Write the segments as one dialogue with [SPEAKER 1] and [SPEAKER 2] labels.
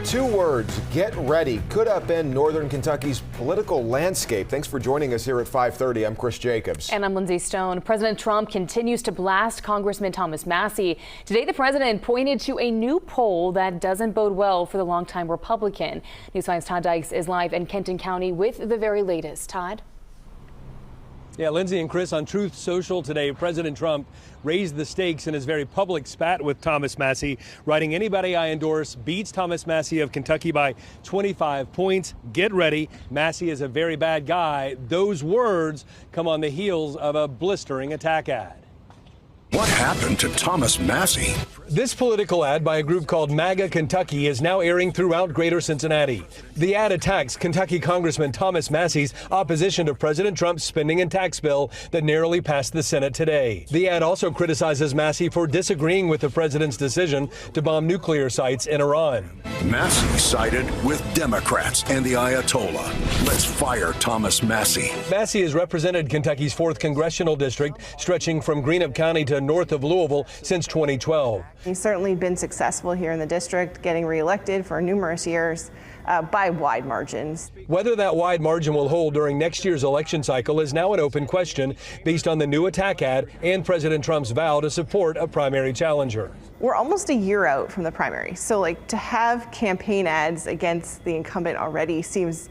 [SPEAKER 1] Two words, get ready, could upend Northern Kentucky's political landscape. Thanks for joining us here at 5:30. I'm Chris Jacobs.
[SPEAKER 2] And I'm Lindsay Stone. President Trump continues to blast Congressman Thomas Massie. Today, the president pointed to a new poll that doesn't bode well for the longtime Republican. News 5's Todd Dykes is live in Kenton County with the very latest. Todd?
[SPEAKER 3] Yeah, Lindsay and Chris, on Truth Social today, President Trump raised the stakes in his very public spat with Thomas Massie, writing, "Anybody I endorse beats Thomas Massie of Kentucky by 25 points. Get ready. Massie is a very bad guy." Those words come on the heels of a blistering attack ad.
[SPEAKER 4] What happened to Thomas Massie?
[SPEAKER 3] This political ad by a group called MAGA Kentucky is now airing throughout Greater Cincinnati. The ad attacks Kentucky Congressman Thomas Massie's opposition to President Trump's spending and tax bill that narrowly passed the Senate today. The ad also criticizes Massie for disagreeing with the president's decision to bomb nuclear sites in Iran.
[SPEAKER 4] Massie sided with Democrats and the Ayatollah. Let's fire Thomas Massie.
[SPEAKER 3] Massie has represented Kentucky's 4th congressional district, stretching from Greenup County to north of Louisville since 2012.
[SPEAKER 5] He's certainly been successful here in the district, getting reelected for numerous years by wide margins.
[SPEAKER 3] Whether that wide margin will hold during next year's election cycle is now an open question based on the new attack ad and President Trump's vow to support a primary challenger.
[SPEAKER 5] We're almost a year out from the primary, so to have campaign ads against the incumbent already seems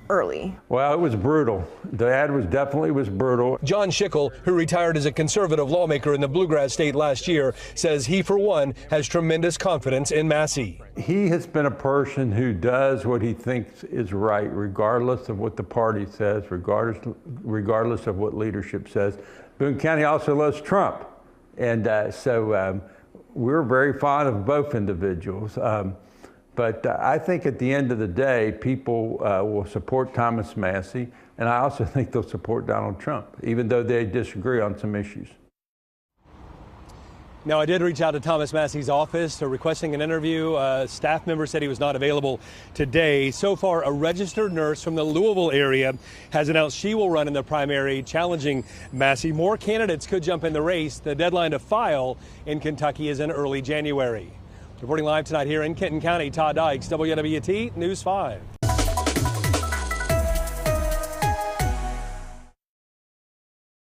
[SPEAKER 5] early.
[SPEAKER 6] Well, it was brutal. The ad was definitely brutal.
[SPEAKER 3] John Schickel, who retired as a conservative lawmaker in the Bluegrass State last year, says he, for one, has tremendous confidence in Massie.
[SPEAKER 6] He has been a person who does what he thinks is right, regardless of what the party says, regardless of what leadership says. Boone County also loves Trump. And so we're very fond of both individuals. But I think at the end of the day, people will support Thomas Massie, and I also think they'll support Donald Trump, even though they disagree on some issues.
[SPEAKER 3] Now, I did reach out to Thomas Massie's office requesting an interview. A staff member said he was not available today. So far, a registered nurse from the Louisville area has announced she will run in the primary, challenging Massie. More candidates could jump in the race. The deadline to file in Kentucky is in early January. Reporting live tonight here in Kenton County, Todd Dykes, WWT News 5.